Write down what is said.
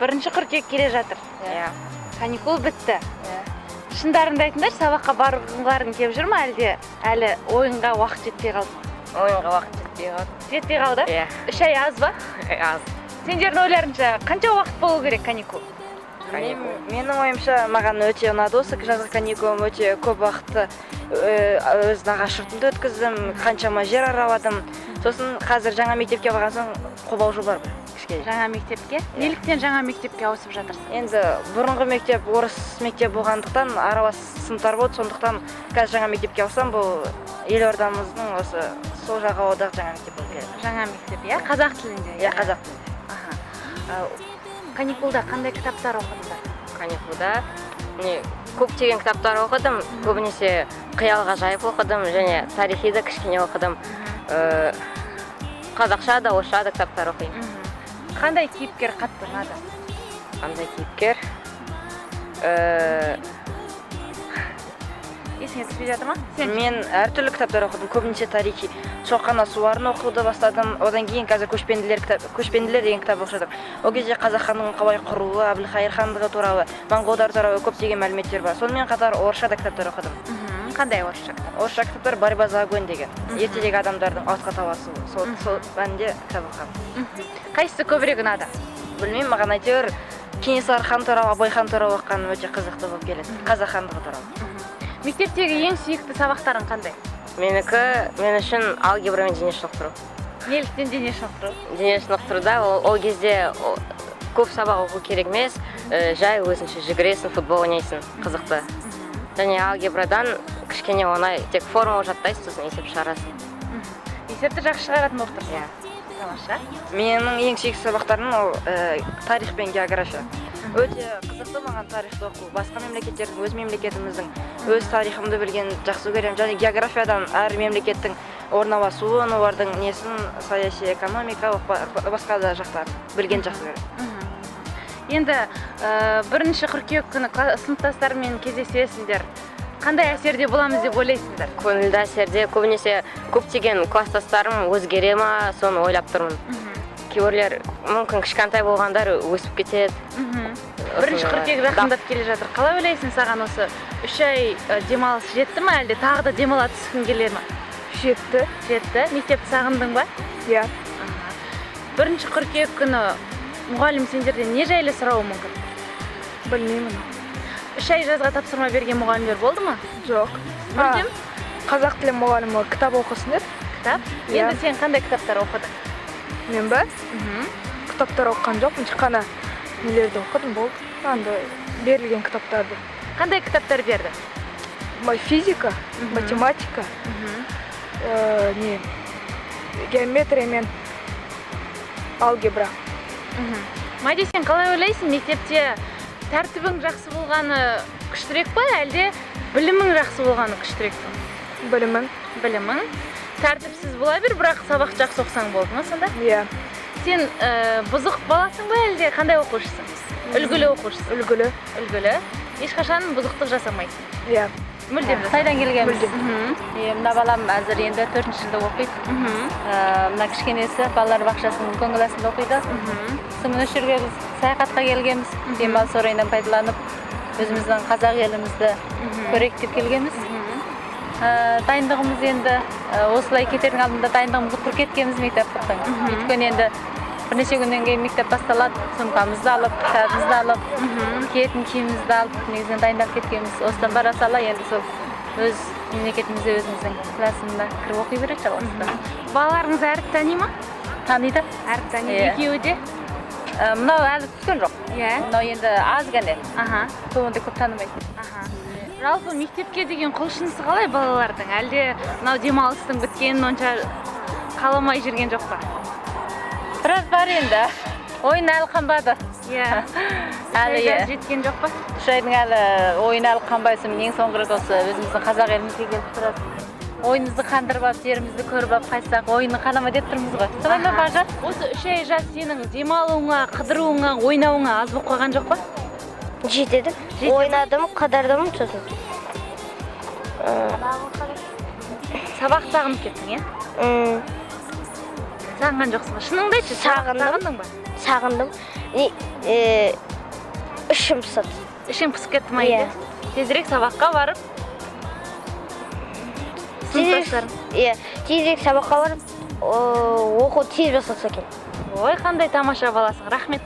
Бірінші қыркүйек келе жатыр. Иә. Каникул бітті. Шындарыңды айтыңдар, сабаққа барғыларың келіп жүр ма, әлі ойынға уақыт жетпей қалды ма? Ойынға уақыт жетпей қалды. Жетпей қалды? Иә. 3 ай аз ба? Аз. Сендердің ойларыңша қанша уақыт болу керек каникул? Менің ойымша маған өте ұнады осы жазғы каникулым, өте көп уақытты өз нағашы жұртымда өткіздім, қаншама жер араладым. Сосын қазір жаңа мектепке барған соң қобалжу бар кішкене. Жаңа мектепке? Неліктен жаңа мектепке ауысып жатырсың? Енді бұрынғы мектеп орыс мектеп болғандықтан аралас сыныптар болды, сондықтан қазір жаңа мектепке ауысам, бұл елордамыздың осы сол жағалаудағы жаңа мектеп болып келеді. Жаңа мектеп, иә? Қазақ тілінде? Иә, қазақ тілінде. Каникулда қандай кітаптар оқыдыңдар? Каникулда көптеген кітаптар оқыдым, көбінесе қиял ғажайып оқыдым және тарихи да кішкене оқыдым. Қазақша да, орысша да кітаптар оқимын. Қандай кейіпкер қатты ұнады? Қандай кейіпкер? Есіңе түспей жатыр ма? Мен әртүрлі кітаптар оқыдым, көбінесе тарихи. Шоқана суларын оқуды бастадым. Одан кейін қазір көшпенділер деген кітап оқып жатырмын. Ол кезде қазақ ханның қалай құруы, Әбілқайыр хандығы туралы, моңғолдар туралы көптеген мәліметтер бар. Сонымен қатар орысша да кітаптар оқыдым. Қандай орысша? Орысша кітаптар «Борьба за огонь» деген. Ертедегі адамдардың отқа таласуы. Сол бәнде кітап оқыдым. Қайсысы көбірек ұнады? Білмеймін, маған әйтеуір Кенесары хан туралы, Абылай хан туралы оқығаным өте қызықты болып келеді. Қазақ хандығы туралы. Мектептегі ең сүйікті сабақтарың қандай? Мен үшін алгебра мен дене шынықтыру. Неліктен дене шынықтыру? Дене шынықтыруда ол кезде көп сабақ оқу керек емес, жай өзінше жүгіресің, футбол ойнайсың, қызықты. Және алгебрадан кішкене оңай, тек формула жаттайсың, сосын есеп шығарасың. Есепті жақсы шығаратын болып тұрсың? Иә. Тамаша. Менің ең сүйікті сабақтарым ол тарих пен география. Өте қызықты маған тарихты оқу. Басқа мемлекеттердің, өз мемлекетіміздің өз тарихымды білген жақсы көремін. Және географиядан әр мемлекеттің орналасуын, олардың несін, саяси, экономика, басқа да жақтар білген жақсы көремін. Енді бірінші қыркүйек күні сыныптастармен кездесесіңдер. Қандай әсерде боламыз деп ойлайсыңдар? Көңілді әсерде, көбінесе көптеген класстастарым өзгере ма, соны ойлап тұрмын. Кейбіреулер мүмкін кішкентай болғандар өсіп кетеді. Бірінші қыркүйек жақындап келе жатыр. Қалай ойлайсың, саған осы 3 ай демалыс жетті ме, әлде тағы да демала түскің келер ме? Жетті. Жетті. Мектепті сағындың ба? Иә. Бірінші қыркүйек күні мұғалім сендерден не жайлы сұрауы мүмкін? Білмеймін. 3 ай жазға тапсырма берген мұғалімдер болды ма? Жоқ. Мүлдем? Қазақ тілі мұғалімі кітап оқысын деді. Кітап? Енді сен қандай кітаптар оқыдың? Мен ба? Кітаптар оқыған жоқпын, қана нелерді оқыдым болды. Анда берілген кітаптарды. Қандай кітаптар берді? Физика, математика, геометрия мен алгебра. Майди, сен қалай ойлайсың, мектепте тәртібің жақсы болғаны күштірек па, әлде білімің жақсы болғаны күштірек па? Білімің. Білімің. Тәртіпсіз бола бер, бірақ сабақ жақсы оқысаң болды ма сонда? Иә. Сен бұзық баласың ба, әлде қандай оқушысың? Үлгілі оқушысың? Үлгілі. Үлгілі. Ешқашан бұзықтық жасамайсың? Иә. Мүлдем. Қайдан келгенбіз? Мына балам әзір енді 4-ші жылда оқиды. Мына кішкенесі балалар бақшасының көңіласында оқиды. Соңғы жерге біз саяхатқа келгенбіз. Демалыс орайынан пайдаланып, өзіміздің қазақ елімізді көрейік деп келгенбіз. Дайындығымыз енді осылай кетердің алдында дайындығымызды құрып кеткенбіз мектептің. Өйткені енді бірнеше күннен кейін мектеп басталады, сумкамызды алып, кітабымызды алып, киетін киімімізді алып, негізінен дайындап кеткенбіз. Осыдан бара сала енді сол өз мемлекетімізде өзіміздің классында кіріп оқи береді жалғасында. Балаларыңыз әріп тани ма? Таниды. Әріп тани, екеуі де? Мынау әлі түскен жоқ. Мынау енді аз ғана. Көбінде көп танымайды. Жалпы мектепке деген құлшынысы қалай балалардың? Әлде мынау демалыстың біткенін онша қаламай жүрген жоқ па? Біраз бар енді. Ойын әлі қанбады. Әлі жеткен жоқ па? 3 айдың әлі ойын әлі қанбайсың. Ең соңғы рет осы өзіміздің қазақ елімізге келіп тұрады. Ойынымызды қандырып алып, жерімізді көріп алып қайтсақ, ойынны қалама деп тұрмыз ғой. Солай ма Бажа? Осы 3 ай жас сенің демалуыңа, қыдыруыңа, ойнауыңа аз болып қойған жоқ па? Жетеді. Ойнадым, қыдырдым сосын. Сабақ сағынып кеттің, иә? Сағынған жоқсың ба? Шыныңды айтшы, сағындың ба? Сағындым. ішім пысады. Ішің пысып кетті ма Иә. үйде? Тезірек сабаққа барып сыныптастарың. Иә, тезірек сабаққа барып, оқу тез басталса екен. Ой, қандай тамаша баласың. Рахмет.